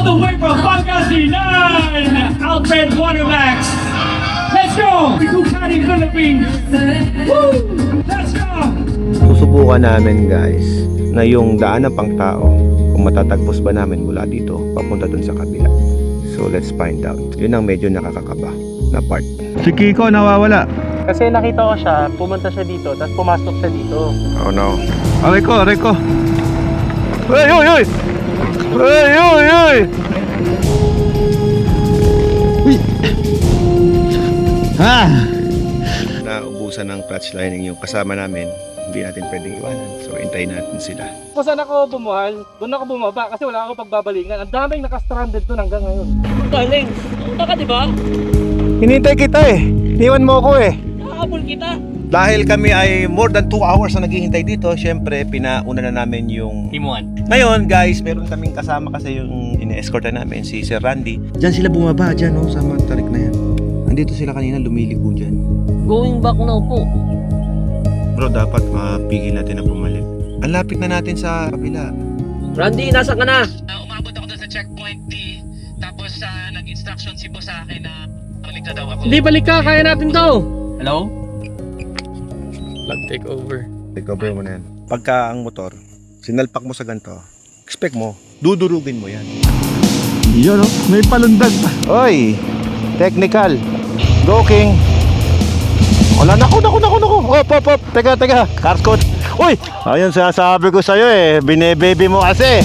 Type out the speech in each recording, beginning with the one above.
the way from Pangasinan, Alfred Watermax. Let's go! Ducati Philippines. Woo! Let's go! Susubukan namin guys na yung daan ng pangtao kung matatagpos ba namin mula dito papunta dun sa kabila. So let's find out. Yun ang medyo nakakakaba na part. Si Kiko nawawala. Kasi nakita ko siya, pumunta siya dito, tapos pumasok siya dito. Oh no. Aray ko, aray ko. Ay, ay, ay! Ay, ay, ay! Ha! Naubusan ng clutch lining yung kasama namin. Hindi natin pwedeng iwanan. So, hintayin natin sila. Kung saan ako bumuhal, doon ako bumaba kasi wala ako pagbabalingan. Ang daming naka-stranded doon hanggang ngayon. Darling, punta ka diba? Hinintay kita eh. Niwan mo ako eh. Nakahabol kita. Dahil kami ay more than 2 hours na naghihintay dito, syempre, pinauna na namin yung Timuan. Ngayon guys, meron kaming kasama kasi yung ine-escorta namin, si Sir Randy. Diyan sila bumaba, dyan oh, sa mga tarik na yan. Nandito sila kanina, lumiligo dyan. Going back now po. Bro, dapat mapigil natin na bumalik. Ang lapit na natin sa kabila. Randy, nasa ka na? Umabot ako doon sa checkpoint D. Tapos nag-instruction si boss sa akin na balik na daw ako. Hindi, balik ka. Kaya natin to. Hello? Take over. Take over mo na yan. Pagka ang motor, sinalpak mo sa ganito, expect mo, dudurugin mo yan. Yun oh, may palundag pa. Oy, technical. Go King. Wala, naku. Op. Teka. Cars code. Uy, ayun sinasabi ko sa'yo eh. Bine-baby mo kasi.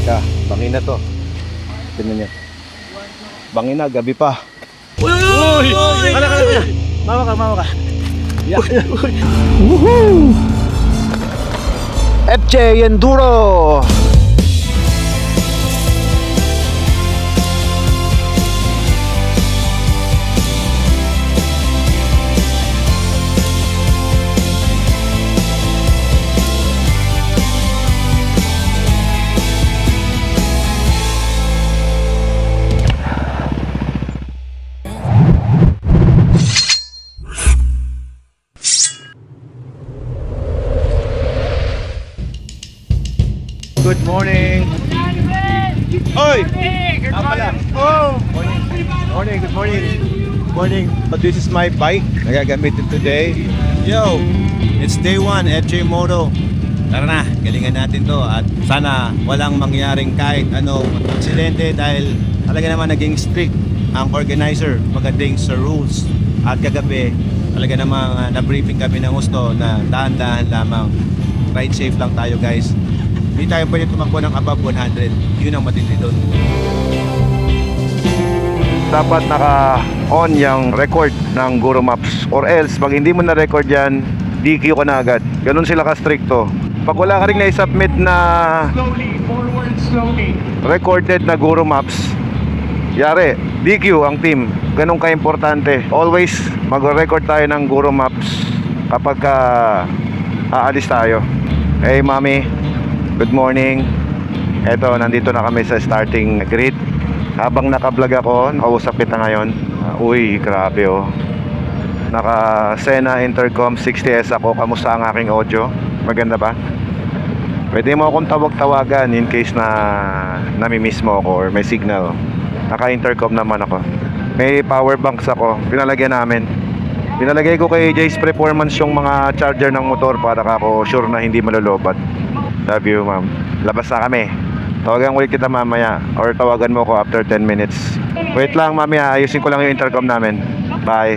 Teka, bangin na to. Tignan niya. Bangin na, gabi pa. Uy! Kala. Mawa ka. Woohoo! FJ Enduro! Good morning. Oy! Oh! Morning. But this is my bike. Nagagamit it today. Yo! It's day 1, FJ Moto. Tara na, galingan natin to. At sana walang mangyaring kahit ano aksidente dahil talaga naman naging strict ang organizer pagdating sa rules. At kagabi, talaga namang na-briefing kami ng gusto na dahan-dahan lamang. Ride safe lang tayo guys. Hindi tayo pwede tumakbo ng above 100. Yun ang matindi doon. Dapat naka-on yung record ng Guru Maps. Or else, pag hindi mo na-record yan, DQ ka na agad. Ganun sila ka-stricto. Pag wala ka rin na-submit na recorded na Guru Maps, yari, DQ ang team. Ganun ka-importante. Always mag-record tayo ng Guru Maps kapag aalis tayo. Hey, mami. Good morning. Eto, nandito na kami sa starting grid. Habang naka-vlog ako, nakausap kita ngayon. Uy, grabe oh. Naka Sena Intercom 60S ako. Kamusta ang aking audio? Maganda ba? Pwede mo akong tawag-tawagan in case na nami-miss mo ako or may signal. Naka-intercom naman ako. May power banks ako. Pinalagyan namin. Pinalagay ko kay Jay's Performance yung mga charger ng motor para ako sure na hindi malulobat. Love you, ma'am. Labas na kami. Tawagan ulit kita mamaya or tawagan mo ko after 10 minutes. Wait lang, mami, ayusin ko lang yung intercom namin. Bye.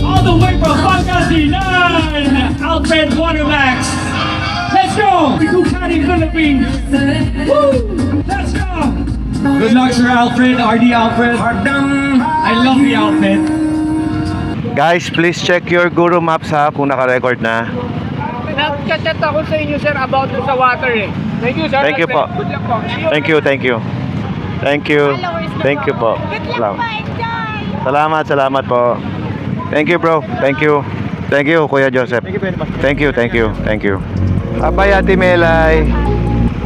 All the way from Pangasinan, Alfred Watermax. Let's go! Ducati Philippines. Woo! Let's go! Good luck, Sir Alfred, RD Alfred. I love the outfit. Guys, please check your Guru Maps ha kung naka-record na. Nag-chat ako sa inyo sir about sa water eh. Thank you sir. Thank you po. Good luck po. Thank you po. Salamat po. Thank you bro. Thank you Kuya Joseph. Thank you. Bye Ate Melay.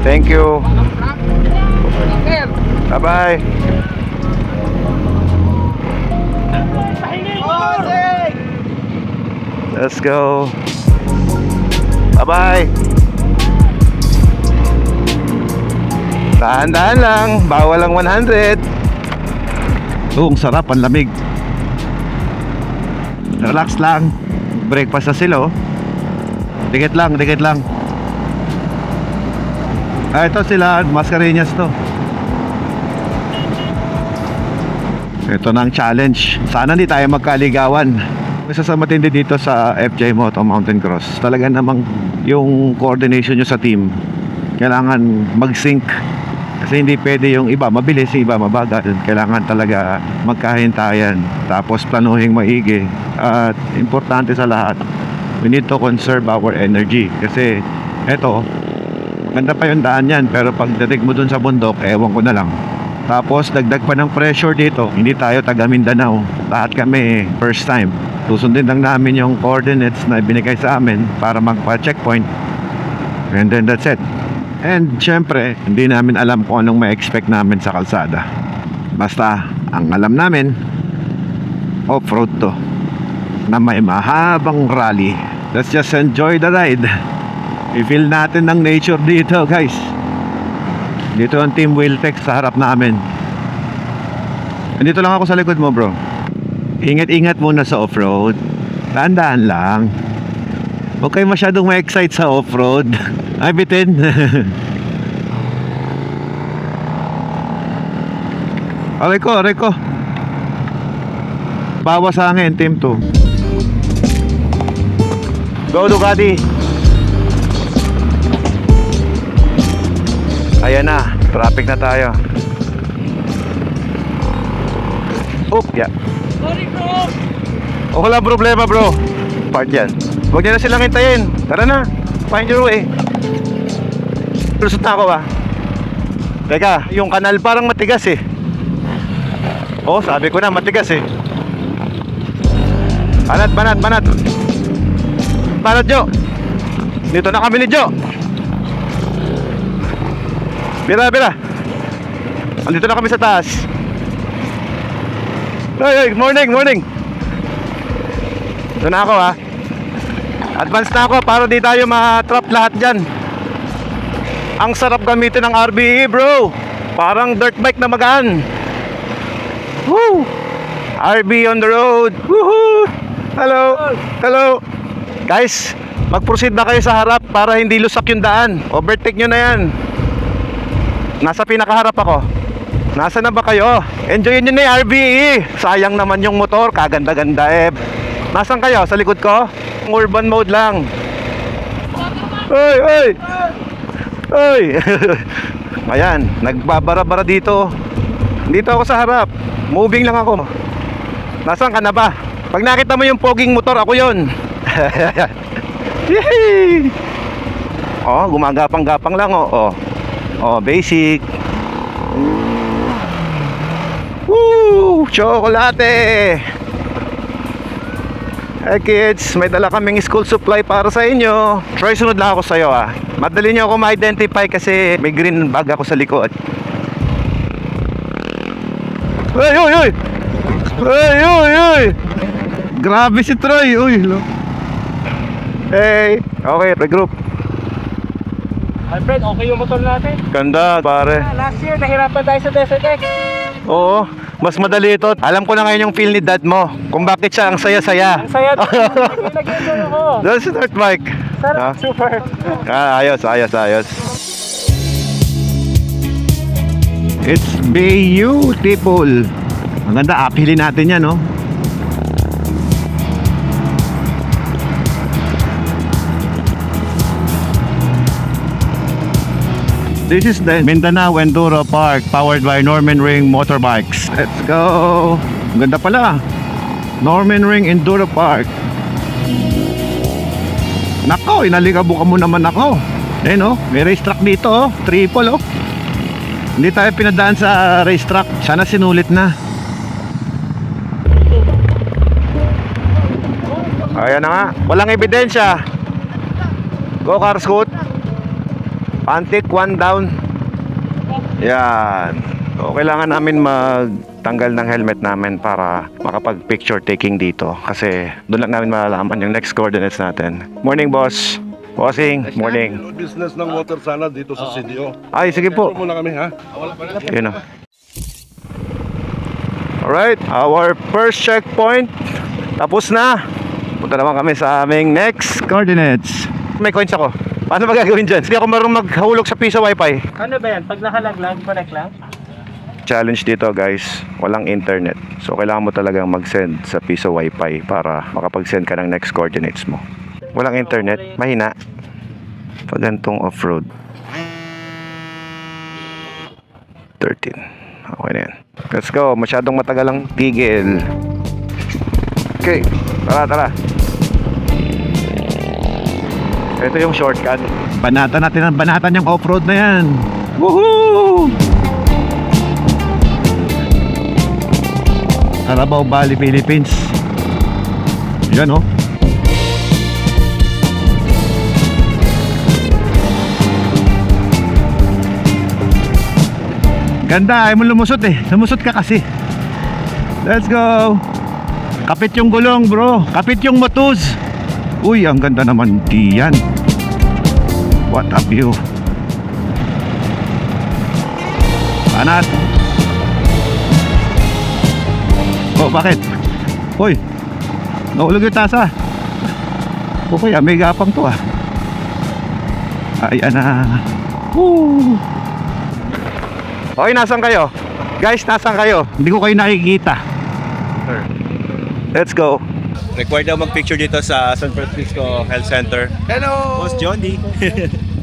Thank you. Bye bye. Let's go. Bye bye. Dahan-dahan lang, bawal lang 100. Oh, ang sarap, ang lamig. Relax lang. Breakfast na sila, oh. Dikit lang, dikit lang. Ito sila, Mascareñas to. Ito na ang challenge. Sana hindi tayo magkaligawan. Isa sa matindi dito sa FJ Moto Mountain Cross, talaga namang yung coordination nyo sa team kailangan mag-sync. Kasi hindi pwede yung iba mabilis, yung iba mabagal. Kailangan talaga magkahintayan, tapos planuhin maigi. At importante sa lahat, we need to conserve our energy. Kasi eto, maganda pa yung daan yan, pero pagdating mo dun sa bundok, ewan ko na lang. Tapos dagdag pa ng pressure dito. Hindi tayo taga Mindanao, lahat kami first time. Susundin lang namin yung coordinates na binigay sa amin para magpa-checkpoint, and then that's it. And syempre, hindi namin alam kung anong ma-expect namin sa kalsada. Basta, ang alam namin, off-road to, na may mahabang rally. Let's just enjoy the ride. I-feel natin ng nature dito, guys. Dito ang Team Wheeltech sa harap namin. Andito lang ako sa likod mo, bro. Ingat-ingat muna sa off-road. Dahan-dahan lang. Huwag kayo masyadong ma-excite sa off-road. Ay, bitin. Aray ko, aray ko. Bawas hangin, Team 2. Go, Ducati. Ayan na, traffic na tayo. Oop, yeah. Sorry, bro! O, wala problema, bro. Part yan. Huwag niyo na silang hintayin. Tara na, find your way. Lusot na ako, ah. Teka, yung kanal parang matigas eh. Oh, sabi ko na matigas eh. Banat, banat, banat. Banat, Jo. Dito na kami ni Jo. Bira, bira. Andito na kami sa taas. Hey, good morning, morning. Ito na ako, ha. Advance na ako para di tayo ma-trap lahat dyan. Ang sarap gamitin ng RBE, bro. Parang dirt bike na magaan. Woo! RB on the road. Woohoo! Hello. Hello. Guys, mag-proceed na kayo sa harap para hindi lusak yung daan. Overtake nyo na yan. Nasa pinakaharap ako. Nasa na ba kayo? Enjoyin nyo na yung RBE. Sayang naman yung motor, kaganda-ganda eh. Nasaan kayo? Sa likod ko? Urban mode lang. Hoy, hoy. Hoy. Ayan, nagbabara-bara dito. Dito ako sa harap. Moving lang ako. Nasaan ka na ba? Pag nakita mo yung poging motor, ako yun. Yehey! Oh, gumagapang-gapang lang, oh. Oh, basic. Woo! Chocolate! Hey kids, may dala kaming school supply para sa inyo. Troy, sunod lang ako sa'yo, ah. Madali niyo ako ma-identify kasi may green bag ako sa likod. Hey, uy, uy! Hey, uy, uy! Grabe si Troy, uy. Hey, okay, regroup. My friend, okay yung motor natin. Ganda, pare. Last year, nahirapan tayo sa Desert X. Oo, mas madali ito. Alam ko na ngayon yung feel ni dad mo. Kung bakit siya ang saya-saya. Ang saya doon. Nag-enjoy ako. That's dirt bike. Sarap, super. Ayos, ayos, ayos. It's beautiful. Ang ganda, apilin natin yan, no? This is the Mindanao Enduro Park powered by Norman Ring Motorbikes. Let's go! Ang ganda pala. Norman Ring Enduro Park. Nako, inalikabukan mo naman ako. Eh no, may racetrack dito, oh. Triple, oh. Hindi tayo pinadaan sa racetrack. Sana sinulit na. Ayan na nga. Walang ebidensya. Go car scoot. Antik, one down. Yan. So, kailangan namin magtanggal ng helmet namin para makapag picture taking dito. Kasi doon lang namin malalaman yung next coordinates natin. Morning, boss. Bossing, morning. Business ng water sana dito sa CDO. Ay, sige po. Muna kami ha. Yun o. Alright, our first checkpoint tapos na. Punta naman kami sa aming next coordinates. May coins ako. Paano magagawin dyan? Hindi ako marunong maghulog sa piso wifi. Ano ba yan? Pag nakalaglag, connect lang? Challenge dito guys, walang internet. So kailangan mo talagang mag-send sa piso wifi para makapag-send ka ng next coordinates mo. Walang internet, mahina. Pag gantong off-road 13. Okay na yan. Let's go. Masyadong matagal ang tigil. Okay. Tara. Ito yung shortcut. Banatan natin ang banatan yung off-road na yan. Woohoo! Carabao Valley, Philippines. Yan oh. Ganda, ayaw mo lumusot eh. Lumusot ka kasi. Let's go. Kapit yung gulong bro. Kapit yung motos. Uy, ang ganda naman diyan. What a view. Panat. Oh, bakit? Uy, nahulog yung tasa. O kaya may gapang to ah. Ayan na. Woo. Okay, nasan kayo? Guys, nasan kayo? Hindi ko kayo nakikita. Let's go. Required daw mag-picture dito sa San Francisco Health Center. Hello! Boss John D.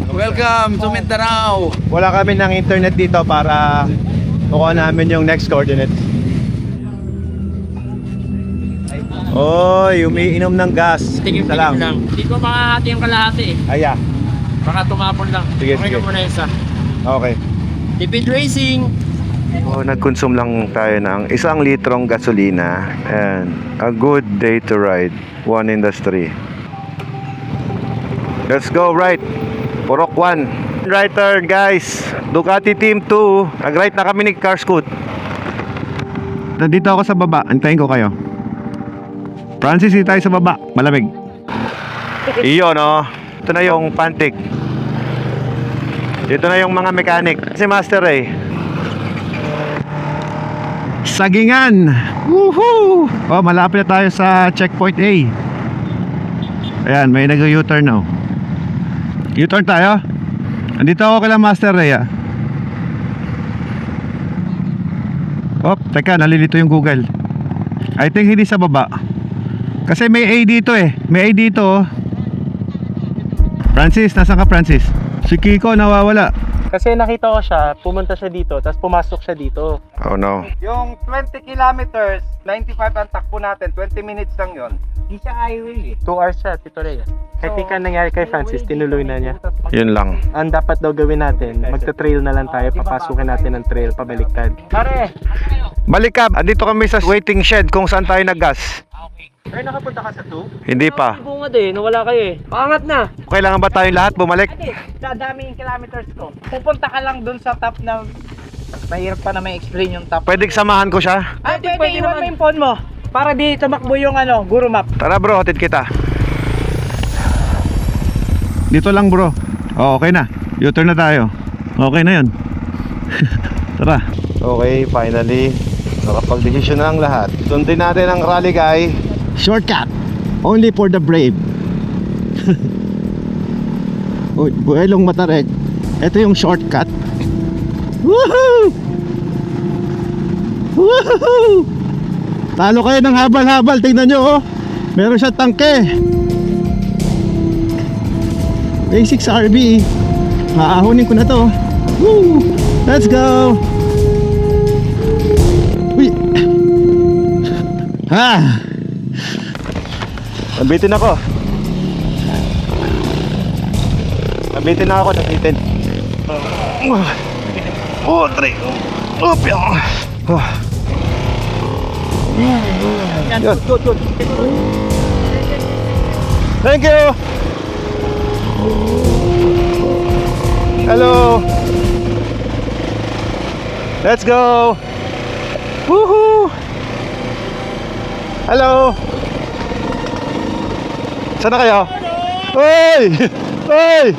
Welcome to Mindanao! Wala kami ng internet dito para kukuha namin yung next coordinate. Oy, umiinom ng gas. Isa lang. Hindi ko makahati yung kalahati eh. Aya. Baka tumapon lang. Sige, Okay sige. ka muna isa. Okay. Tipid Racing! Oh, nag-consume lang tayo ng 1 litrong gasolina and a good day to ride. One Industry. Let's go right. Purok 1. Right turn guys. Ducati Team 2. Nag-right na kami ni Carscoot. Nandito ako sa baba. Antayin ko kayo. Francis, dito tayo sa baba. Malamig. Iyon oh. Ito na yung Pantic. Dito na yung mga mechanic. Si Master Ray. Sagingan. Woohoo! Oh, malapit na tayo sa checkpoint A. Ayan, may nag-U-turn now. U-turn tayo. Andito ako kay Master Ray ah. Oh, teka, nalilito yung Google. I think hindi sa baba. Kasi may A dito eh. May A dito oh. Francis, nasaan ka Francis? Si Kiko nawawala. Kasi nakita ko siya, pumunta siya dito, tapos pumasok siya dito. Oh no. Yung 20 kilometers, 95 ang takbo natin, 20 minutes lang yon. Hindi siya highway eh. 2 hours siya, Tito Rhea. Kahit di ka nangyari kay Francis, tinuloy na niya. Yun lang. Ang dapat daw gawin natin, magta-trail na lang tayo, papasukin natin ang trail, pabaliktad. Pare! Balik ka. Andito kami sa waiting shed kung saan tayo naggas. Ay, nakapunta ka sa 2? Hindi pa. Bungad eh, nawala kayo eh. Paangat na! Kailangan ba tayong lahat bumalik? Dadami yung kilometers ko. Pupunta ka lang dun sa top na mahirap pa na may explain yung top. Pwede samahan ko siya? Ay, pwede iwan mo yung phone mo. Para di tumakbo yung Guru Map. Tara bro, hatid kita. Dito lang bro. Oh, okay na. U-turn na tayo. Okay na yun. Tara. Okay, finally. Nakapag-desisyon na ang lahat. Sundin natin ang rally guy. Shortcut. Only for the brave. Uy, buelong matarek. Ito yung shortcut. Woohoo! Woohoo! Talo kayo ng habal-habal. Tingnan nyo oh. Meron siya tangke. Basics RB. Haahonin ko na to. Woo! Let's go! Uy! Ha! Nabitin ako. Nabitin na ako. Nabitin. Oh, three. Oh, piyang. Oh. Yun. Good. Thank you. Hello. Let's go. Woohoo. Hello. Saan na kayo? Hoy! Hey!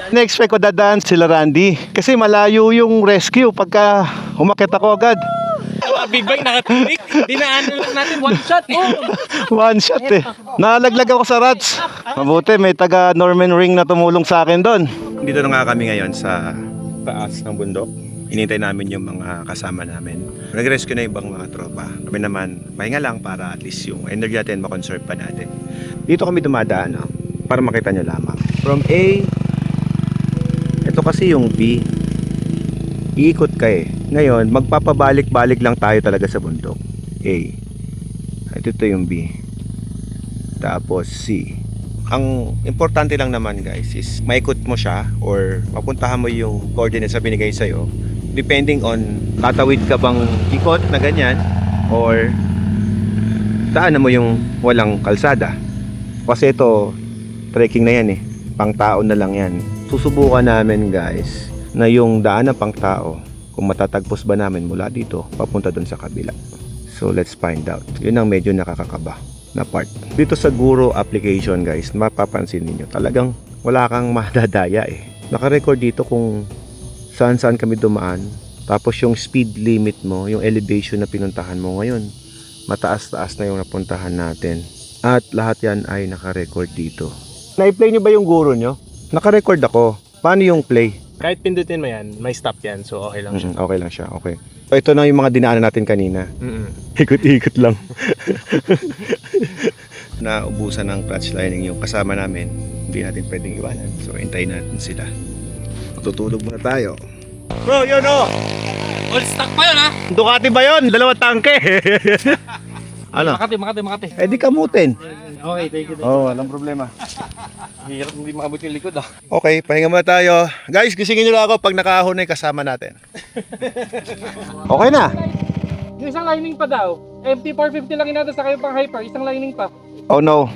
Na-expect ko dadaan sila Randy. Kasi malayo yung rescue pagka umakit ako agad. Big bike nakatinik. Dinaanan lang natin one shot. One shot eh. Nalaglag ako sa rats. Mabuti may taga Norman Ring na tumulong sa akin doon. Dito na nga kami ngayon sa taas ng bundok. Hinintay namin yung mga kasama namin. Nag-rescue na ibang mga tropa. Kami naman, pahinga lang para at least yung energy natin makonserve pa natin. Dito kami dumadaan, no? Para makita nyo lamang. From A, ito kasi yung B. Iikot ka eh. Ngayon, magpapabalik-balik lang tayo talaga sa bundok. A. Ito yung B. Tapos C. Ang importante lang naman guys is maikot mo siya or mapuntahan mo yung coordinates na binigay sa'yo. Depending on tatawid ka bang ikot na ganyan or daanan mo yung walang kalsada. Kasi ito, trekking na yan eh. Pang tao na lang yan. Susubukan namin guys na yung daan na pang tao kung matatagpos ba namin mula dito papunta dun sa kabila. So let's find out. Yun ang medyo nakakakaba na part. Dito sa Guro application guys, mapapansin niyo talagang wala kang madadaya eh. Naka-record dito kung saan kami dumaan. Tapos yung speed limit mo, yung elevation na pinuntahan mo ngayon, mataas-taas na yung napuntahan natin. At lahat yan ay naka-record dito. Na-play nyo ba yung Guro nyo? Naka-record ako. Paano yung play? Kahit pindutin mo yan, may stop yan. So okay lang siya. Okay lang siya, okay. So, ito na yung mga dinaanan natin kanina. Ikot-ikot lang. Naubusan ng clutch lining yung kasama namin. Hindi natin pwedeng iwanan. So, hintayin natin sila. Matutulog muna tayo. Bro, yun o! All stock pa yun ha? Ducati ba yun? Dalawang tangke. Ano? Makati. Eh di kamutin. Okay, thank you. Oo, walang problema. Hirap hindi makabot yung likod ah. Okay, pahinga muna tayo. Guys, gisingin nyo lang ako pag nakahon na yung kasama natin. Okay na. Yung isang lining pa daw. MT450 lang inata sa kayo pang hyper. Isang lining pa. Oh no.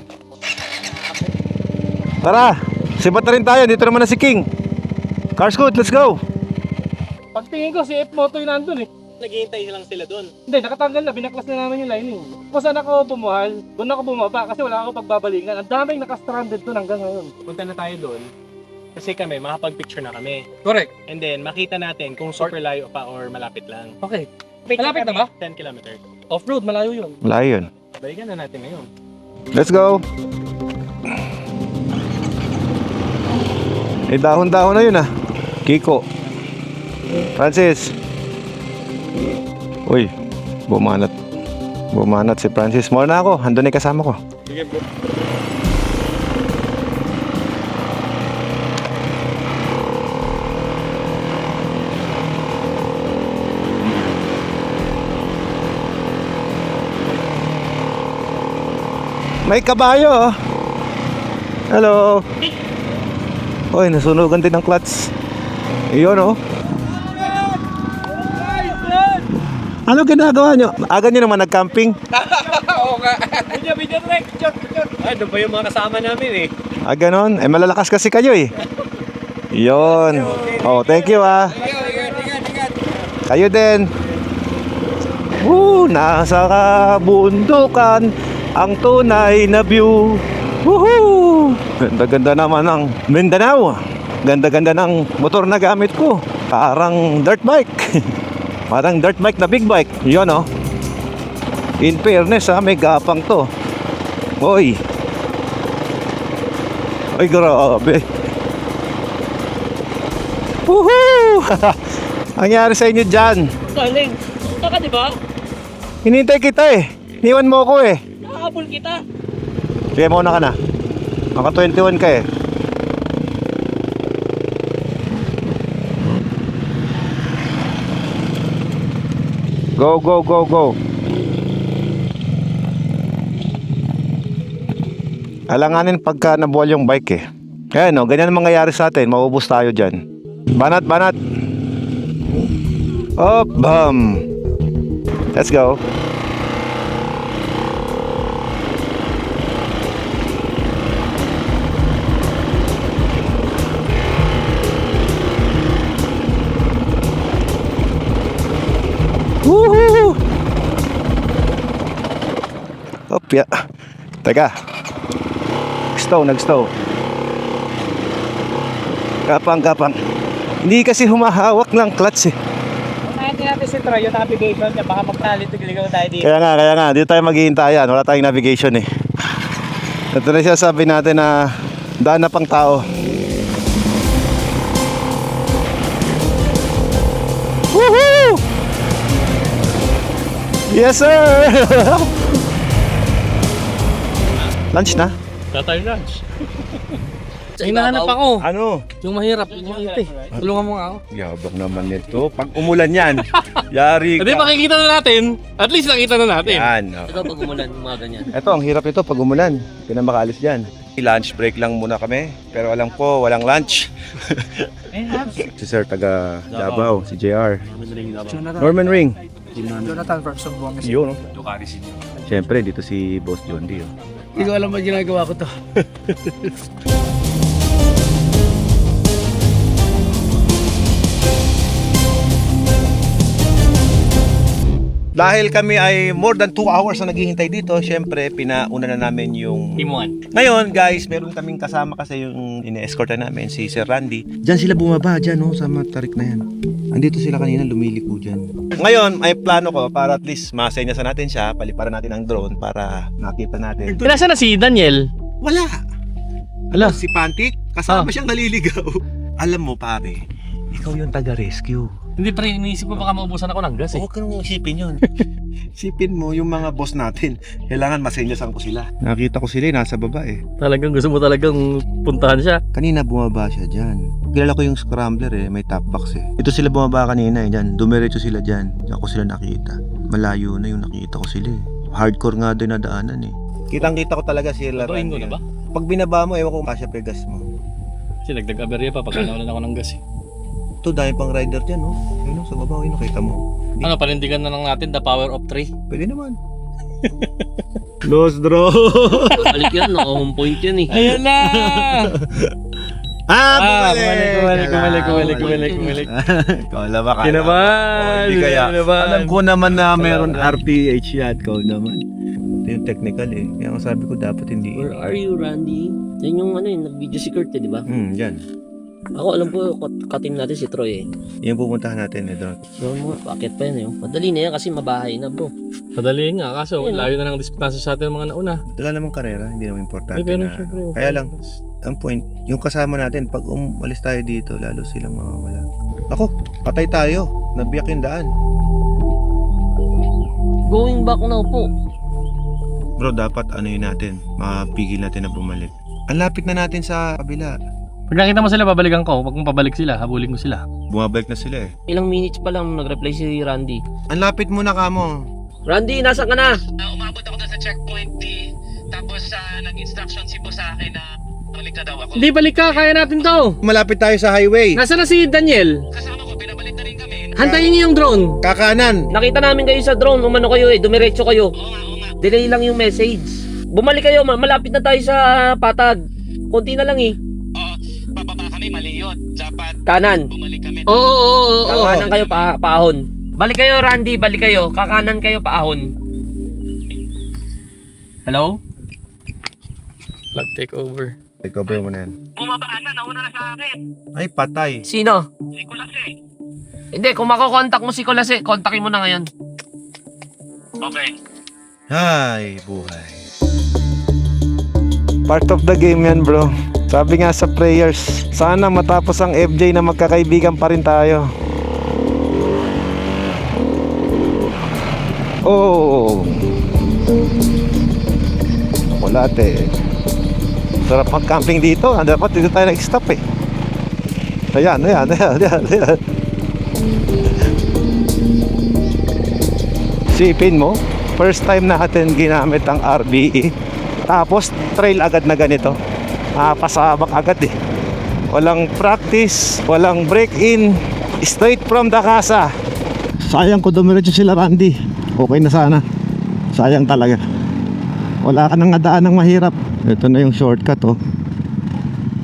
Tara, sibat na rin tayo. Dito naman na si King. Car Scoot, let's go. Pagtingin ko si F-Moto yung nandun eh. Naghihintay lang sila doon. Hindi, nakatanggal na. Binaklas na namin yung lining. Kung saan ako bumuhal, doon ako bumaba kasi wala ako pagbabalingan. Ang daming naka-stranded doon hanggang ngayon. Punta na tayo doon. Kasi kami, makapag-picture na kami. Correct. And then, makita natin kung super layo pa or malapit lang. Okay. Malapit na ba? 10 kilometers. Off-road, malayo yun. Malayo yun. Balikan na natin ngayon. Let's go. Eh, dahon-dahon na yun ah. Kiko. Francis. Uy, bumanat. Bumanat si Francis. Muna na ako. Andun na yung kasama ko. Sige bro. May kabayo oh. Hello. Uy, nasunugan din ang clutch. Iyon oh. Ano ginagawa nyo? Aga nyo naman nag-camping? Oo nga. Video trek. Ay, doon pa yung mga kasama namin eh. Ah, ganon? Eh, malalakas kasi kayo eh. Iyon. Oh, thank you ah. Kayo din. Woo! Nasa kabundukan ang tunay na view. Woohoo! Ganda-ganda naman ng Mindanao. Ganda-ganda ng motor na gamit ko. Parang dirt bike. Parang dirt bike na big bike. Yun oh. In fairness ha, may gapang to. Oy. Ay grabe. Woohoo! Nangyari sa inyo dyan? Darling, ka diba? Hinintay kita eh. Iniwan mo ako eh. Nakahabol kita. Sige, mauna ka na. Maka 21 ka eh. Go, go, go, go. Alanganin pagka nabuwal yung bike eh. Kaya no, ganyan ang mangyayari sa atin. Maubos tayo dyan. Banat, banat. Oh, bam. Let's go. Woohoo! Teka. Nag-stow. Kapang. Hindi kasi humahawak ng clutch eh. Unahin natin si Troy, yung navigation niya, baka magtaligaw tayo dito. Kaya nga, dito tayo maghihintayan. Wala tayong navigation eh. Ito na siya sabi natin na daan na pang tao. Woohoo! Yes sir! Lunch na? Tatay lunch. Hinahanap ako. Ano? Yung mahirap, yung ite. Tulungan mo nga ako. Yabang naman nito. Pag umulan yan, yari Hindi, ka. makikita na natin. At least nakita na natin. Yan. Ito pag umulan, mga ganyan. Ito, ang hirap ito pag umulan. Hindi na makaalis dyan. Lunch break lang muna kami. Pero alam ko, walang lunch. Si Sir taga Davao, si JR. Norman Ring. Jonathan from Sumbong. Yun, no? Siyempre, dito si Boss John D. Oh. Hindi ko alam ba ginagawa ko to. Dahil kami ay more than 2 hours na naghihintay dito, syempre pinauna na namin yung Team 1. Ngayon guys, meron kaming kasama kasi yung ine-escortan namin, si Sir Randy. Diyan sila bumaba, dyan sa matarik na yan. Andito sila kanina, lumiliko dyan. Ngayon, ay plano ko para at least masenyasan natin siya, paliparan natin ang drone para nakita natin. Nasaan na si Daniel? Wala! Ala. Si Pantik, kasama siyang naliligaw. Alam mo pare, ikaw yung taga-rescue. Hindi pa rin iniisip ko baka maubusan ako ng gas eh. Huwag ka nung isipin yun. Isipin mo yung mga boss natin. Kailangan masenyasan ko sila. Nakita ko sila nasa baba eh. Talagang gusto mo talagang puntahan siya. Kanina bumaba siya dyan. Kilala ko yung scrambler eh, may top box eh. Ito sila bumaba kanina eh, dyan. Dumiretso sila dyan. Diyan ko sila nakita. Malayo na yung nakita ko sila eh. Hardcore nga doon na daanan eh. Kitang-kita ko talaga sila. Babain ko na ba? Pag binaba mo, ewan ko kasya pa yung gas mo. Kasi nagdag-aberya pa pagka nawalan ako ng gas eh. Ito, dahil pang rider dyan oh. Ayun sa baba, ayun nakita mo. Ano, panindigan na lang natin the power of 3. Pwede naman. Lost draw. Balik yan, home point yan eh. Ayan na! Bumalik. Kala ba kaya? Kinabahan! Hindi kaya. Kinabahan. Alam ko naman na meron RPH yan. Ikaw naman. Ito yung technical eh. Kaya ang sabi ko dapat hindi. Where are you, Randy? Yan yung nag-video si Kurt eh, di ba? Yan. Ako alam ko, katim natin si Troy eh. Yan pupuntahan natin eh doon. Doon mo, bakit pa yan eh? Madali na yan kasi mabahay na bro. Madali nga, kaso layo na ng distansya sa atin mga nauna. Wala namang karera, hindi naman importante Pero na. syempre, Kaya lang, ang point, yung kasama natin, pag umalis tayo dito, lalo silang mawawala. Ako, patay tayo. Nabiyak yung daan. Going back now po. Bro, dapat ano yun natin, mapigil natin na bumalik. Ang lapit na natin sa kabila. Pag nakita mo sila, babalikan ko. Pag pabalik sila, habulin ko sila. Bumabalik na sila eh. Ilang minutes pa lang nag-reply si Randy. Ang lapit mo na kamo. Randy, nasa ka na? Umabot ako doon sa checkpoint T. Tapos nag-instruction si boss sa akin na balik na daw ako. Hindi, balik ka. Kaya natin to. Malapit tayo sa highway. Nasaan na si Daniel? Kasama ko, pinabalik na rin kami. Hantayin niyo yung drone. Kakanan. Nakita namin kayo sa drone, umano kayo eh, dumiretso kayo. Oo nga. Delay lang yung message. Bumalik kayo, malapit na tayo sa patag. Konti na lang eh. Oo, bababa kami, mali yun. Dapat Kanan. bumalik kami. Oo. Kakanan kayo, paahon. Balik kayo, Randy, balik kayo. Kakanan kayo, paahon. Hello? Flag take over. Recover mo na yan. Bumaba na, nauna na sa akin. Ay, patay. Sino? Si Kulase. Hindi, kung makokontak mo si Kulase, kontakin mo na ngayon. Okay. Ay, buhay. Part of the game yan bro. Sabi nga sa prayers, sana matapos ang FJ na magkakaibigan pa rin tayo. Oh, chocolate. Sarap mag-camping dito. Dapat dito tayo nag-stop eh. Ayan. Sipin mo, first time natin ginamit ang RBE. Tapos trail agad na ganito. Pasabak agad eh. Walang practice, walang break-in, straight from the casa. Sayang ko dumiretso sila Randy. Okay na sana. Sayang talaga. Wala ka nang daan ng mahirap. Ito na yung shortcut oh.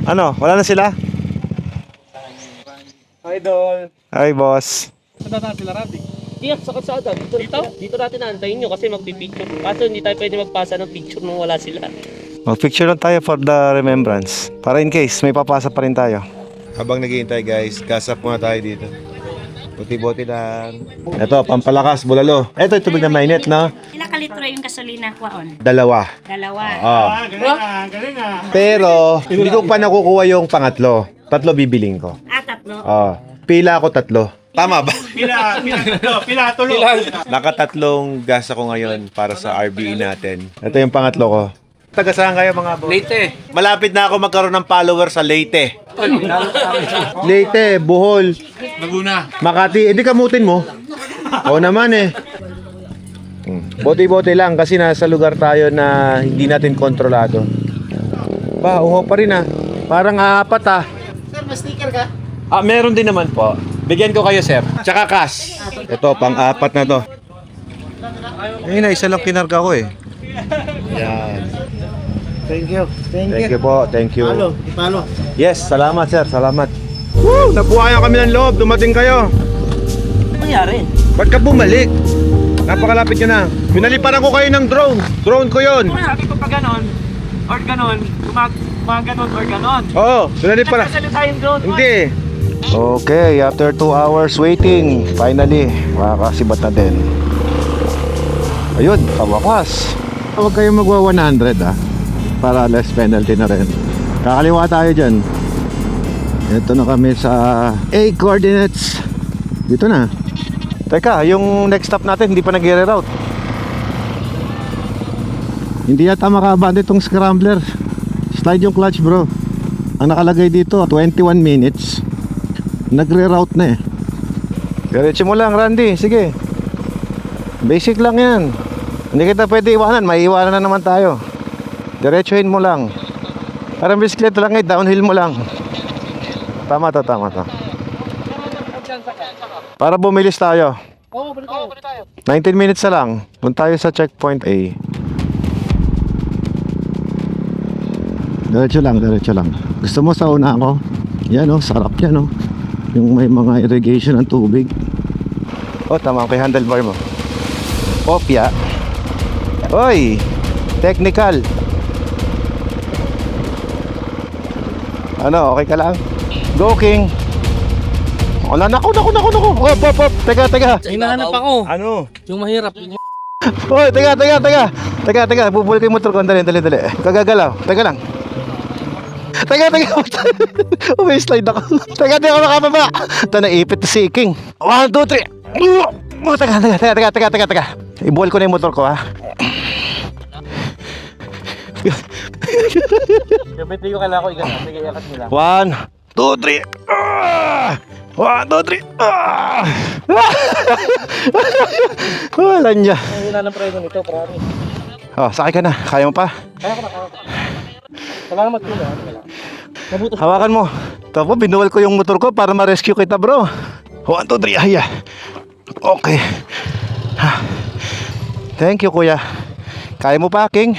Ano? Wala na sila? Idol. Hi boss. Saan na sila, Randy? Hindi sa kalsada. Dito natin naantayin nyo kasi magpipicture. Kaso hindi tayo pwede magpasa ng picture nung wala sila. Mag-picture lang tayo for the remembrance. Para in case, may papasa pa rin tayo. Habang naghihintay guys, gasap muna tayo dito. Buti-buti lang. Ito, pampalakas, bulalo. Ito, tubig na mainit, no? Ilang kalitro yung gasolina kuwaon? Dalawa. Dalawa. Pero, hindi ko pa nakukuha yung pangatlo. 3 bibiling ko. Tatlo. Pila ako 3. Tama ba? Pila tulo. Nakatatlong gas ako ngayon para sa RBE natin. Ito yung pangatlo ko. Taga saan kayo mga boss? Leyte. Malapit na ako magkaroon ng follower sa Leyte. Leyte, Bohol, Laguna. Makati. Hindi kamutin mo. Oo naman eh. Bote-bote lang kasi nasa lugar tayo na hindi natin kontrolado. Ba, uho pa rin ah. Parang apat ah. Sir, may sticker ka? Meron din naman po. Bigyan ko kayo, sir. Tsaka cash. Ito, pang-apat na to. Ayun na, isa lang kinarga ko eh. Yan. Thank you. Thank you po, thank you. Palo. Yes, salamat sir, salamat. Woo! Nabuhayan kami ng loob, dumating kayo. Ano nangyari? Ba't ka bumalik? Napakalapit nyo na. Pinaliparan ko kayo ng drone. Drone ko yon. Sabi ko pa ganon, or ganon, ganon or ganon. Oo, pinaliparan. Nagsasalita yung drone. Hindi. Okay, after 2 hours waiting, finally, makakasibat na din. Ayun, kawakas. Huwag kayong magwa 100 ah. Para less penalty na rin. Kakaliwa tayo dyan. Ito na kami sa A coordinates. Dito na. Teka, yung next stop natin hindi pa nag-reroute. Hindi yata makabanda itong scrambler. Slide yung clutch bro. Ang nakalagay dito 21 minutes. Nagre-route na eh. Diretso mo lang Randy, sige. Basic lang yan. Hindi kita pwede iwanan, may iwanan na naman tayo. Diretsuhin mo lang. Parang bisikleta lang eh, downhill mo lang. Tama to. Para bumilis tayo. Oo, balik tayo. 19 minutes na lang. Punta tayo sa checkpoint A. Diretso lang. Gusto mo sa una ako? Yan oh, sarap yan oh. Yung may mga irrigation ng tubig. Oh, tama ko yung handlebar mo. Opya. Oy! Technical. Ano, okay ka lang? Go King. Wala, naku. Op. Teka. Hinahanap ako. Ano? Yung mahirap. Hoy, teka. Bubuli ko yung motor ko. Dali. Kagagalaw. Teka lang. Teka. May slide ako. Teka, di ako nakababa. Ito, naipit na si King. 1, 2, 3. Teka. Ibuhol ko na yung motor ko, ha. Kapit ko kailangan ko ikat. Sige, ikat nila. 1, 2, 3. 1, 2, 3. Wala niya. Ang hina ng preno nito, promise. Oh, sakay ka na. Kaya mo pa? Kaya ko na. Salamat po na. Mabuto. Hawakan mo. Tapos binuwal ko yung motor ko para ma-rescue kita bro. 1, 2, 3. Ay, okay. Thank you kuya. Kaya mo pa King?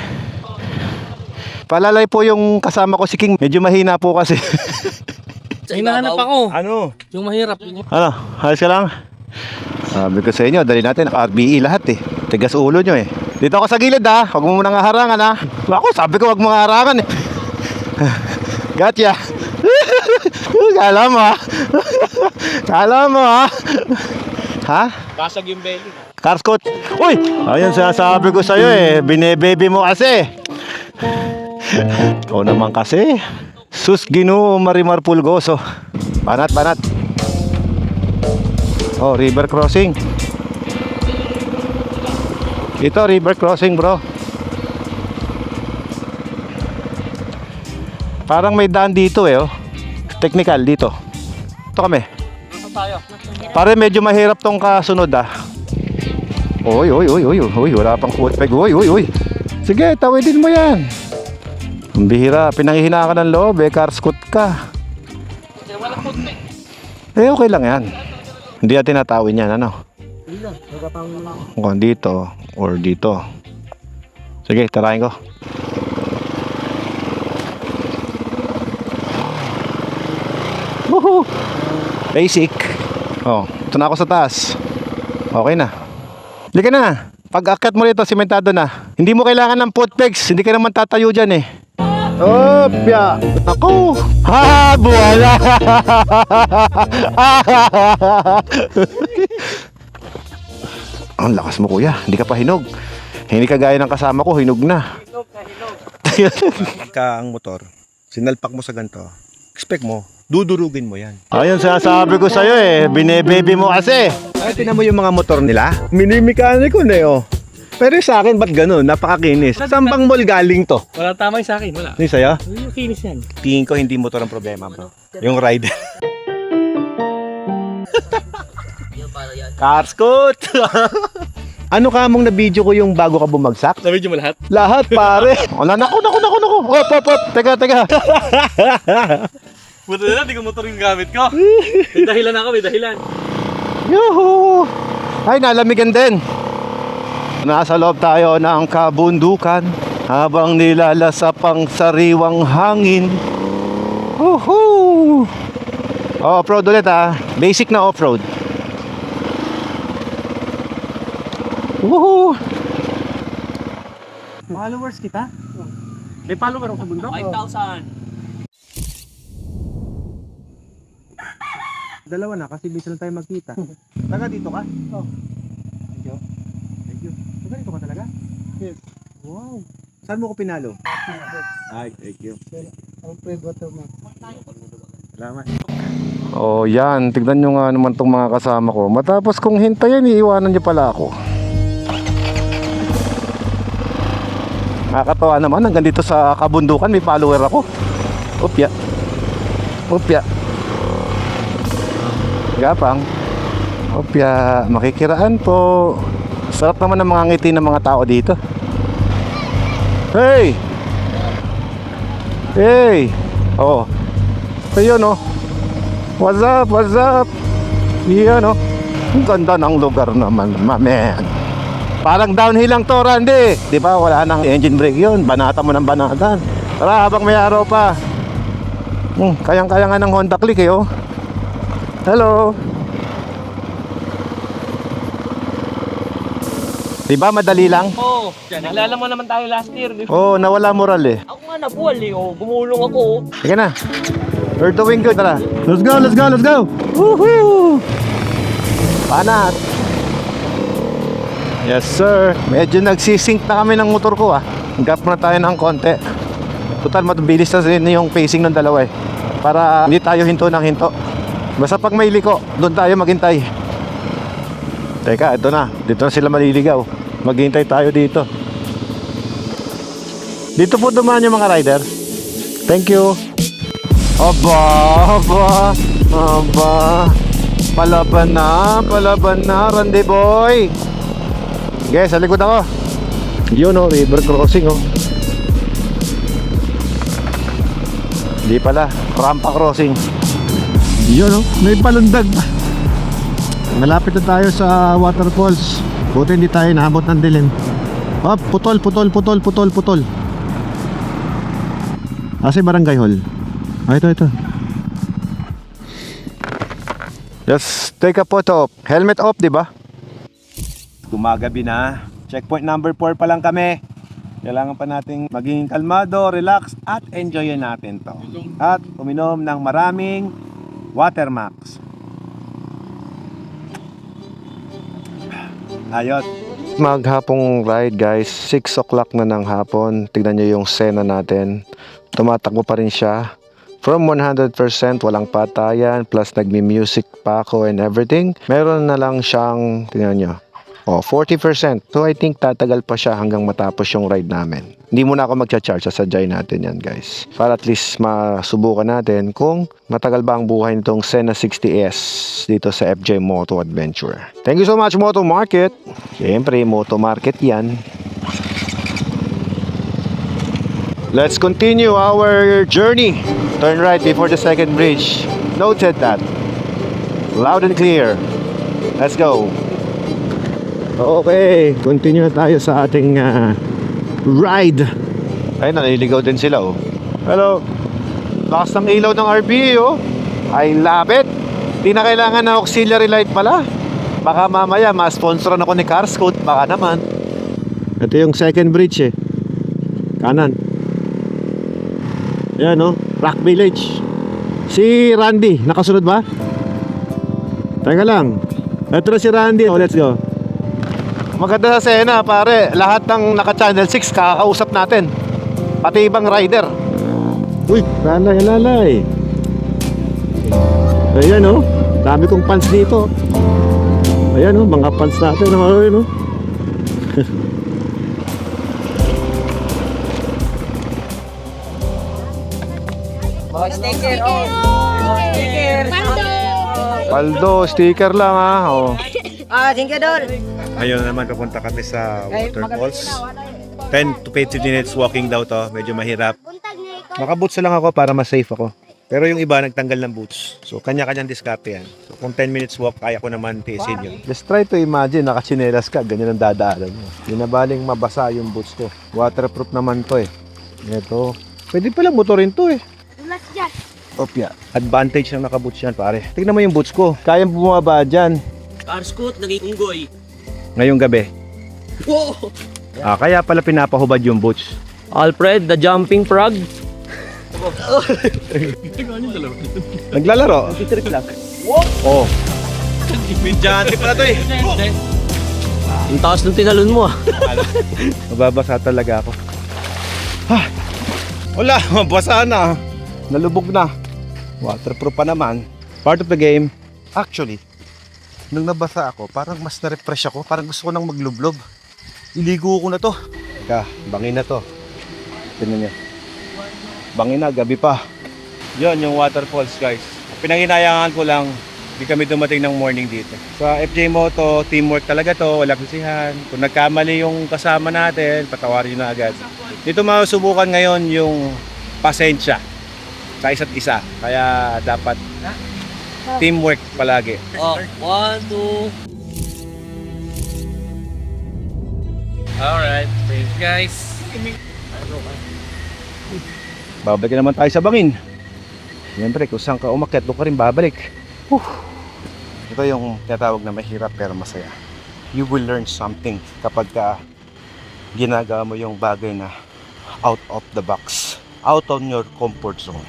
Palalay po yung kasama ko si King. Medyo mahina po kasi. Hinahanap ako. Ano? Yung mahirap. Ano? Halos ka lang? Sabi ko sa inyo, dali natin. RBE lahat eh. Tigas ulo nyo eh. Dito ako sa gilid ha. Huwag mo munang harangan ha. Ako sabi ko huwag mo harangan eh. Gotcha. Kala mo ha. Ha? Basag yung belly. Carscot. Uy! Ayun sinasabi ko sa'yo eh. Bine-baby mo kasi. O naman kasi. Sus Ginoo Marimar Pulgoso. Banat. Oh, river crossing. Ito, river crossing bro. Parang may daan dito eh oh. Technical dito. Ito kami. Pare medyo mahirap tong kasunod ah. Uy, wala pang footpeg. Uy. Sige, tawidin mo yan. Ang bihira, pinanghihina ka ng loob eh, carscoot ka. Eh, okay lang yan. Hindi natin natawin yan, ano? Kung dito, or dito. Sige, tarahin ko. Woohoo! Basic. Oh, ito na ako sa taas. Okay na. Halika na. Pag akyat mo rito, simentado na. Hindi mo kailangan ng footpegs. Hindi ka naman tatayo dyan eh. Opya. Ako. Ha, buwala. Ang lakas mo kuya. Hindi ka pa hinog. Hindi ka gaya ng kasama ko. Hinog na. Pagka ang motor, sinalpak mo sa ganito, expect mo, dudurugin mo yan. Ayun sasabi ko sa'yo eh. Bine-baby mo kasi. Ay, tinan mo yung mga motor nila. Minimikaniko na eh, oh. Pero sa akin, ba't ganun? Napakakinis. Saan bang mall galing to? Wala tama yung sa akin, wala. Ni sa'yo? Yung kinis yan. Tingin ko hindi motor ang problema, bro. Yung rider. Karscoot! Ano ka mong na-video ko yung bago ka bumagsak? Na-video mo lahat? Lahat, pare. Wala, naku. Op. Teka. Buto na lang, di ko motor yung gamit ko. May dahilan ako, may dahilan. Yuhu! Ay, nalamigan din. Nasa loob tayo ng kabundukan habang nilalasap ang sariwang hangin. Woohoo! Off-road ulit ah. Basic na off-road. Woohoo! Followers kita? May follower ako sa bundok? 5,000. Dalawa na kasi bisa lang tayo magkita. Taga dito ka? Oo. Thank you. Taga dito ka talaga? Yes. Wow. Saan mo ko pinalo? Ay, thank you. Salamat. Oh, yan. Tignan nyo nga naman tong mga kasama ko. Matapos kong hintayin, iiwanan nyo pala ako. Nakakatawa naman. Hanggang dito sa kabundukan, may follower ako. Upya. Gapang. Opya, makikiraan po. Sarap naman ng mga ngiti ng mga tao dito. Hey! Oh. Ayun oh. What's up? Yan oh. Ang ganda ng lugar naman, man. Parang downhill lang to, Randy. Di ba? Wala nang engine brake yun. Banata mo ng banatan. Tara, habang may araw pa. Kayang-kaya nga ng Honda Click eh oh. Hello. Diba madali lang? Oo. Naalala mo naman tayo last year. Oo, nawala moral eh. Ako nga nabuwal eh. Oh. Gumulong ako. Oh. Sige na. We're doing good. Tara. Let's go. Woohoo! Panat. Yes sir. Medyo nagsisync na kami ng motor ko ah. Gap na tayo ng konti. Total mabilis na rin yung pacing ng dalawa eh. Para hindi tayo hinto ng hinto. Basta pag may liko, doon tayo maghintay. Teka, ito na. Dito na sila maliligaw. Maghintay tayo dito. Dito po dumaan yung mga rider. Thank you. Aba. Palaban na, Randy boy. Okay, sa likod ako. Yun oh, river crossing oh. Hindi pala, rampa crossing. Yun oh, may palundag. Malapit na tayo sa waterfalls. Buti hindi tayo naabot ng dilim. Oh, putol. Kasi barangay hall. Ito. Just take a photo. Helmet off, di ba? Gumagabi na. Checkpoint number 4 pa lang kami. Kailangan pa nating maging kalmado, relax, at enjoyin natin to. At uminom ng maraming Watermax. Ayos. Maghapong ride guys, 6 o'clock na ng hapon. Tignan nyo yung Senna natin. Tumatakbo pa rin siya. From 100% walang patayan, plus nagmi-music pa ako and everything. Meron na lang siyang, tignan nyo, 40%. So I think tatagal pa siya hanggang matapos yung ride namin. Hindi muna ako magcha-charge, sasadyay natin yan guys. Para at least masubukan natin kung matagal ba ang buhay nitong Senna 60S dito sa FJ Moto Adventure. Thank you so much Moto Market. Siyempre Moto Market yan. Let's continue our journey. Turn right before the second bridge. Noted that. Loud and clear. Let's go. Okay, continue na tayo sa ating ride. Ay, naliligaw din sila oh. Hello. Lakas ng ilaw ng RBA oh. I love it. Di na kailangan na auxiliary light pala. Baka mamaya ma-sponsoran ako ni Carscoot. Baka naman. Ito yung second bridge eh. Kanan. Yan oh, Rock Village. Si Randy, nakasunod ba? Teka lang. Ito na si Randy. Oh, let's go. Maganda sa sena, pare. Lahat ng naka-channel 6 kakausap natin. Pati ibang rider. Uy, lalay. Ayan oh. Dami kong pants dito. Ayan oh, mga pants natin. Ayan oh. Sticker, sticker. Paldo, sticker lang ha. Oh. Thank you, Dol. Ayun naman, papunta kami sa waterfalls. 10 to 15 minutes walking daw to. Medyo mahirap. Nakaboots lang ako para mas safe ako. Pero yung iba nagtanggal ng boots. So kanya-kanyang diskarte yan. So kung 10 minutes walk, kaya ko naman tiisin yun. Just try to imagine, nakachinelas ka, ganyan ang dadaanan mo. Hindi na baling mabasa yung boots ko. Waterproof naman to eh. Ito. Pwede palang motorin to eh. Opya. Advantage ng nakaboots yan pare. Tignan mo yung boots ko. Kayang bumaba dyan. Carscoot, naging unggoy. Ngayong gabi. Kaya pala pinapahubad yung boots. Alfred, the jumping frog. Naglalaro? Trick lang. Oh. Pinjante pala to eh. Ang taas ng tinalon mo ah. Mababasa talaga ako. Wala, mabasa na. Nalubog na. Waterproof pa naman. Part of the game. Actually, nung nabasa ako, parang mas na-refresh ako. Parang gusto ko nang maglublob. Iligo ko na to. Teka, bangin na to. Tignan niyo. Bangin na, gabi pa. Yon yung waterfalls guys. Pinanginayangan ko lang, hindi kami dumating ng morning dito. Sa FJ Moto, teamwork talaga to, walang sisihan. Kung nagkamali yung kasama natin, patawarin nyo na agad. Dito masubukan ngayon yung pasensya sa isa't isa. Kaya dapat teamwork palagi. Oh, 1, 2. Alright, thanks guys. Babalik naman tayo sa bangin. Siyempre, kung saan ka umakyat, doon ka rin babalik. Ito yung tinatawag na mahirap pero masaya. You will learn something kapag ginagawa mo yung bagay na out of the box. Out of your comfort zone.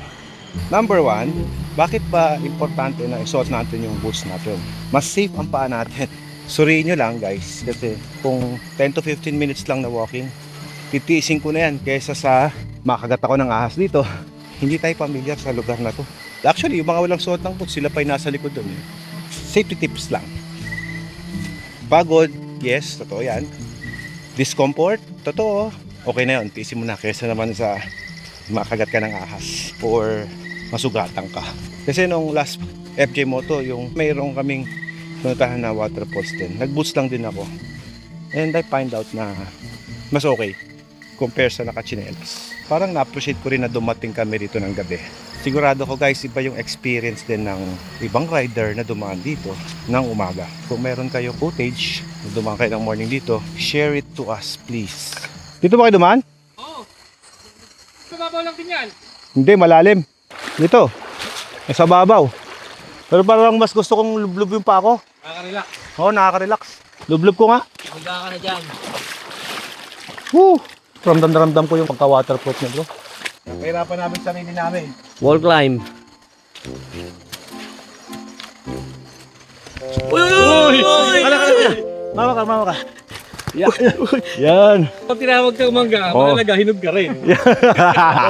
Number 1, bakit ba importante na isuot natin yung boots natin? Mas safe ang paa natin. Suriin nyo lang guys, kasi kung 10 to 15 minutes lang na walking, titiisin ko na yan kaysa sa makagat ako ng ahas dito. Hindi tayo familiar sa lugar na to. Actually, yung mga walang suot ng boots, sila pa yung nasa likod doon. Safety tips lang. Pagod, yes, totoo yan. Discomfort, totoo. Okay na yun, tiisin mo na kaysa naman sa makagat ka ng ahas or masugatan ka. Kasi nung last FJ Moto, yung mayroong kaming puntahan na waterfalls din. Nag-boots lang din ako. And I find out na mas okay compare sa nakachinelas. Parang na-appreciate ko rin na dumating kami dito ng gabi. Sigurado ko guys, iba yung experience din ng ibang rider na dumaan dito ng umaga. Kung meron kayong footage na dumaan kayo ng morning dito, share it to us please. Dito ba kayo dumaan? Oo. Sababaw lang din yan. Hindi, malalim. Dito. Sa babaw. Pero parang mas gusto kong lublob yung pa ako. Nakaka-relax. Oo, nakaka-relax. Lublob ko nga. Magka ka na dyan. Woo! Ramdam na ramdam ko yung pagka-waterproof na bro. Kahirapan namin sarili namin. Wall climb. Uy! Mama ka. Yan. Pag tinawag kang mangga, Oo. malaga, hinog ka rin.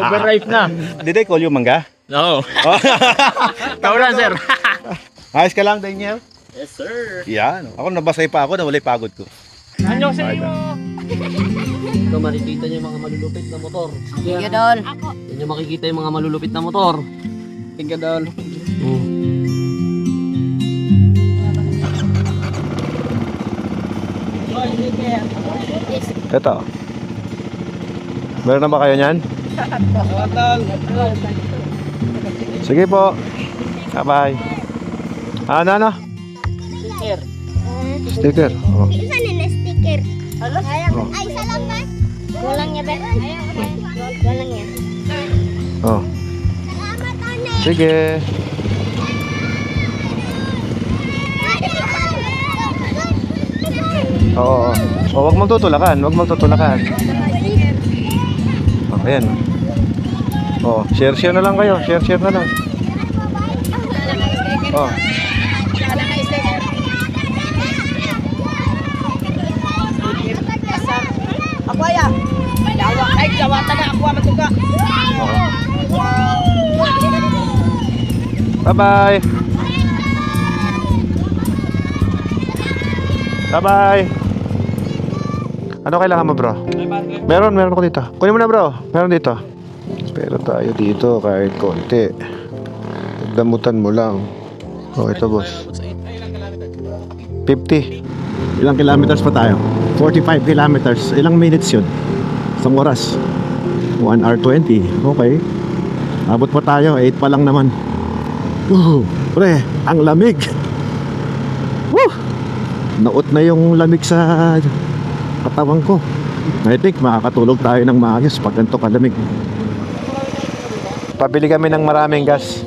Overripe na. Did I call you mangga? No. Tauran, sir. Ayos ka lang, Daniel? Yes, sir. Yan. Ako nabasay pa ako, nawalay pagod ko. Anong sa iyo? Ito makikita niyo yung mga malulupit na motor. Thank you, Dol. Yan yung makikita yung mga malulupit na motor. Thank you, Dol. Ito. Meron na ba kayo niyan? Sige po. Bye-bye. Ano? Sticker. Sticker. Oh. Isa nila sticker. Ay, isa lang ba? Walang niya ba? Walang niya. Oh. Salamat, Tony. Sige. Oo. Oh, wag mong tutulakan. Wag mong tutulakan. Oh, ayan. Oh, share na lang kayo. Share na lang. Oh. Ako ya. Jawa taga ako matuga. Bye-bye. Bye-bye. Ano kailangan mo, bro? Meron ko dito. Kunin mo na, bro. Meron dito. Pero tayo dito kahit konti. Damutan mo lang. Oh, ito, boss. 50. Ilang kilometers pa tayo? 45 kilometers. Ilang minutes yun? Isang oras. 1 hour 20. Okay. Abot pa tayo. 8 pa lang naman. Pre, ang lamig. Woo! Naot na yung lamig sa katawan ko. I think makakatulog tayo ng maayos pag ganito kalamig. Pabili kami ng maraming gas.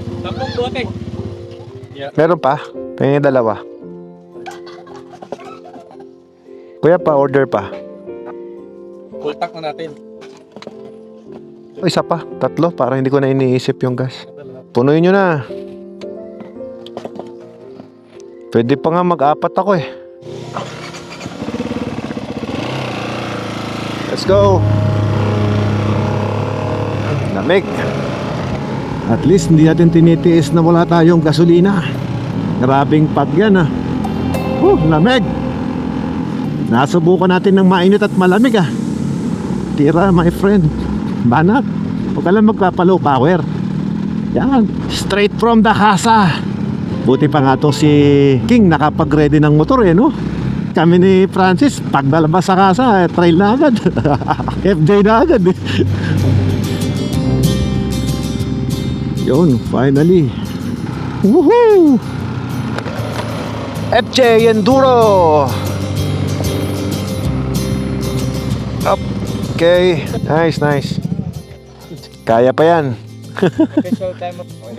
Meron pa? Tingin dalawa. Kuya, pa order pa. Full tank na natin. O, isa pa, 3 para hindi ko na iniisip yung gas. Punuin nyo na. Pwede pa nga mag-apat ako eh. Let's go. Lamig. At least hindi natin tinitiis na wala tayong gasolina. Grabing pag yan ah. Lamig. Nasubukan natin ng mainit at malamig ah. Tira my friend. Banat. Huwag ka lang magpapalow power. Yan. Straight from the casa. Buti pa nga to si King nakapag-ready ng motor eh, no? Kami ni Francis, pag nalabas sa casa, trail na agad. FJ na agad eh. Yun, finally. Woohoo! FJ Enduro! Okay, nice. Kaya pa yan.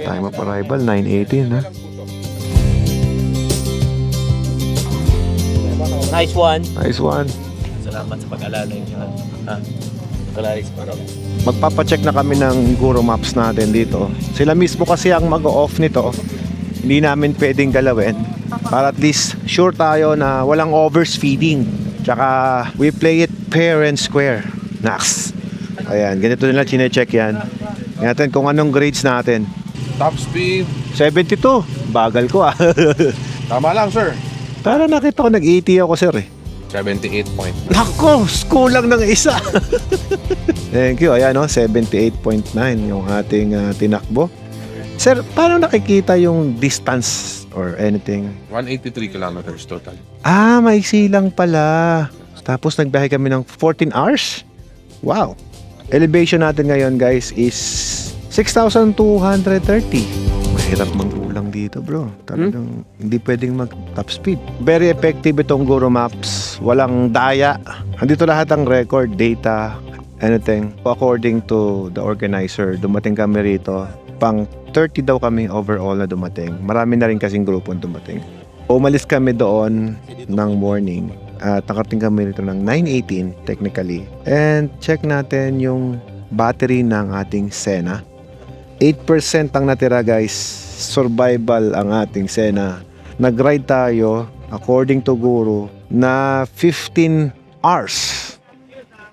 Time of arrival, 9:18 ha. Nice one. Nice one. Salamat sa pag-alala niyo. Pag-alalis pa rin. Magpapacheck na kami ng Guro Maps natin dito. Sila mismo kasi ang mag-off nito. Hindi namin pwedeng galawin. Para at least sure tayo na walang overspeeding. Tsaka we play it fair and square. Nax. Ayan, ganito nila chine-check yan. Tingnan kung anong grades natin. Top speed. 72. Bagal ko ah. Tama lang, sir. Para nakita ko nag-80 ako, sir eh. 78 point. Nako, kulang ng isa. Thank you. Ayan, no? 78.9 yung ating tinakbo. Sir, paano nakikita yung distance or anything? 183 kilometers total. Ah, maiksi lang pala. Tapos nagbiyahe kami ng 14 hours. Wow. Elevation natin ngayon, guys, is 6,230. Mahirap manggulang dito, bro. Talagang hindi pwedeng mag-top speed. Very effective itong Guro Maps. Walang daya. Andito lahat ang record, data, anything. According to the organizer, dumating kami rito. Pang 30 daw kami overall na dumating. Marami na rin kasing grupo dumating. Umalis kami doon ng morning. At nakarating kami rito ng 9:18 technically. And check natin yung battery ng ating Sena. 8% ang natira, guys. Survival ang ating Sena. Nag-ride tayo, according to Guro, na 15 hours.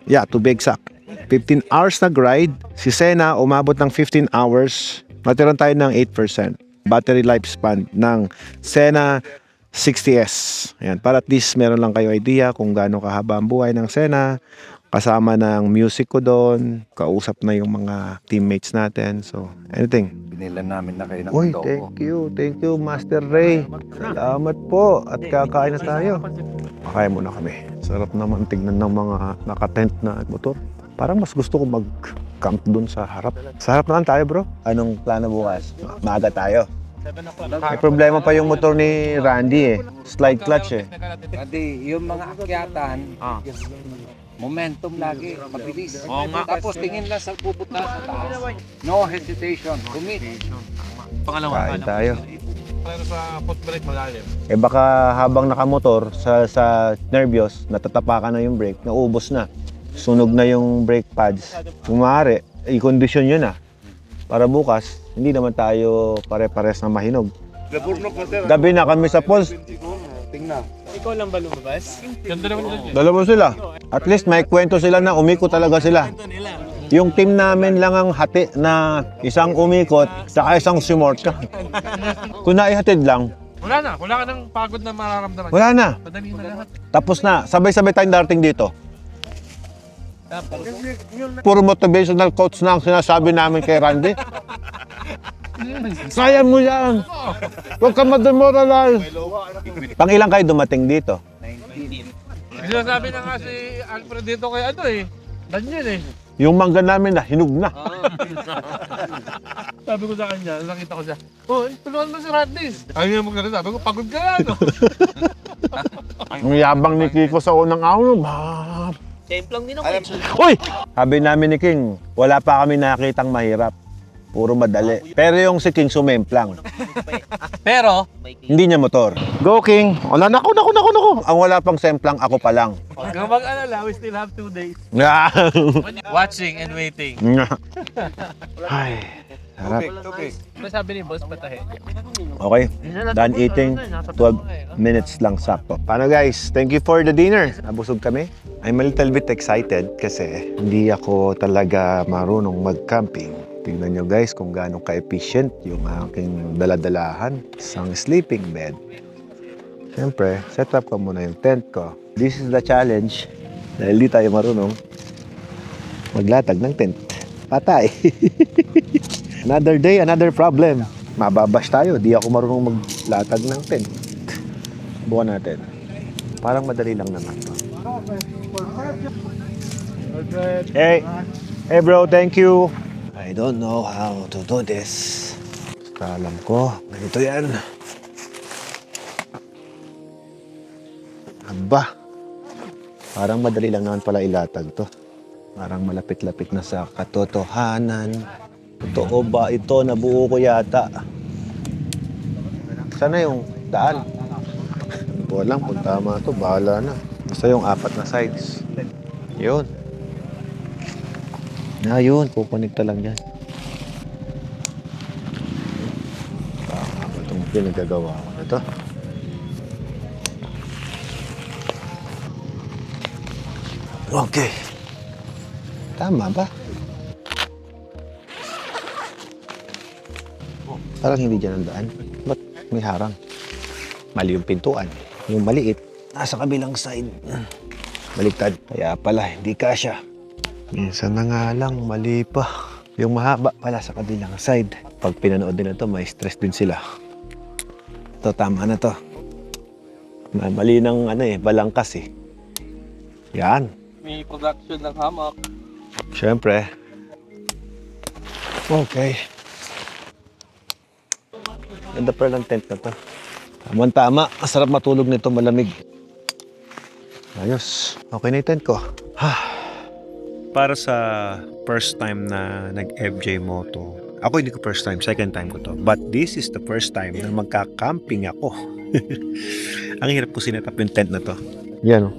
Yeah, to be exact. 15 hours nag-ride. Si Sena umabot ng 15 hours. Natiran tayo ng 8%. Battery lifespan ng Sena 60S. Ayan, para at least meron lang kayo idea kung gaano kahaba ang buhay ng Sena. Kasama ng music ko doon. Kausap na yung mga teammates natin. So, anything. Binilan namin na kayo ng Uy, thank you. Thank you, Master Ray. Salamat po. At kakain na tayo. Kakain muna kami. Sarap naman tignan ng mga nakatent na motor. Parang mas gusto ko mag-camp doon sa harap. Sa harap na lang tayo, bro. Anong plano bukas? Maaga tayo. May problema pa yung motor ni Randy eh. Slide clutch eh. Hindi, yung mga akyatan, momentum lagi, mabilis. Tapos tingin lang sa pupunta sa taas. No hesitation, commit. Kain tayo. pero sa foot brake malalim. Eh baka habang nakamotor sa nervyos, natatapakan na yung brake, naubos na. Sunog na yung brake pads. Kung maaari, i-condition yun na. Para bukas, hindi naman tayo pare-pares na mahinog. Gabi na kami sa falls. Ikaw lang ba lumabas? Ganda naman doon. Dalawa sila. At least may kwento sila na umikot talaga sila. Yung team namin lang ang hati na isang umikot saka isang sumorta. Kung naihatid lang, Wala ka ng pagod na mararamdaman. wala na. Madali na lahat. Tapos na, sabay-sabay tayong darating dito. Puro motivational quotes na ang sinasabi namin kay Randy. Kaya mo yan! Huwag ka ma-demoralize! Pang ilang kayo dumating dito? Sinasabi na nga si Alfred dito kay ano eh. Daniel eh. Yung mangga namin na, hinug na. Sabi ko sa kanya, nakita ko siya. Oh, tulungan mo si Randy. Ayaw mo ka rin. Sabi ko, pagod ka na, no? Ang yabang ni Kiko sa unang araw, Templang din ako. Uy! Sabi namin ni King, wala pa kami nakitang mahirap. Puro madali. Pero yung si King sumemplang. Pero, Hindi niya motor. Go King! Wala, naku. Ang wala pang semplang, ako pa lang. huwag kang mag-alala, we still have 2 days. Watching and waiting. Ay, sarap. Ano sabi ni Boss Patahe? Okay, done eating. 12 minutes lang sakto. Paano guys? Thank you for the dinner. Nabusog kami. I'm a little bit excited kasi hindi ako talaga marunong mag-camping. Tingnan nyo guys kung gaano ka-efficient yung aking daladalahan. Isang sleeping bed. Siyempre, set up ko muna yung tent ko. This is the challenge. Dahil di tayo marunong maglatag ng tent. Patay. Another day, another problem. Mababash tayo. Di ako marunong maglatag ng tent. Bukan natin. Parang madali lang naman to. Hey bro, thank you. I don't know how to do this. Basta alam ko, ganito yan. Aba, parang madali lang naman pala ilatag to. Parang malapit-lapit na sa katotohanan. Totoo ba ito? Nabuo ko yata. Sana yung daan. Hindi ko alam kung tama to. Bahala na. Basta yung 4 na sides. Yun. Yun. Kukonekta lang yan. Tama ba itong pinagagawa ko na to? Okay. Tama ba? Parang hindi dyan ang daan. Ba't may harang? Mali yung pintuan. Yung maliit, nasa kabilang side. Baliktad. Kaya pala, hindi kasya. Minsan na nga lang, mali pa. Yung mahaba pala sa kabilang side. Pag pinanood din na to, may stress din sila. Ito, tama na to. Mali ng balangkas eh. Yan. May production ng hamak. Siyempre. Okay. Ganda pa lang tent na to. Tama. Masarap matulog nito, malamig. Ayos. Okay na yung tent ko. Para sa first time na nag-FJ Moto, ako hindi ko first time, second time ko to. But this is the first time na magka-camping ako. Ang hirap ko sinetap yung tent na to. Yan o.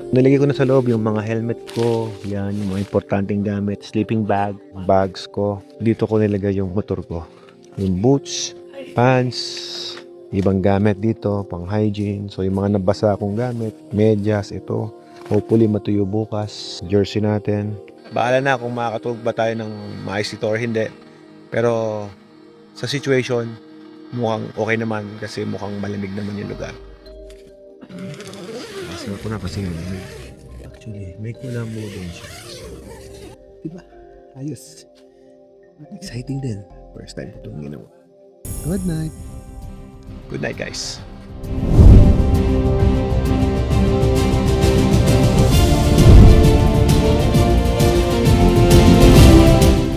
Nilagay ko na sa loob yung mga helmet ko, yan, yung mga importanteng gamit, sleeping bag, bags ko. Dito ko nilagay yung motor ko. Yung boots, pants, ibang gamit dito, pang hygiene. So yung mga nabasa akong gamit, medyas, ito. Hopefully matuyo bukas. Jersey natin. Bahala na kung makakatulog ba tayo ng maayos dito or hindi. Pero sa situation, mukhang okay naman kasi mukhang malamig naman yung lugar. Masarap ko na kasi actually, may kulang mo din siya. Diba? Ayos. Exciting din. First time ko itong ginawa. Good night. Good night, guys.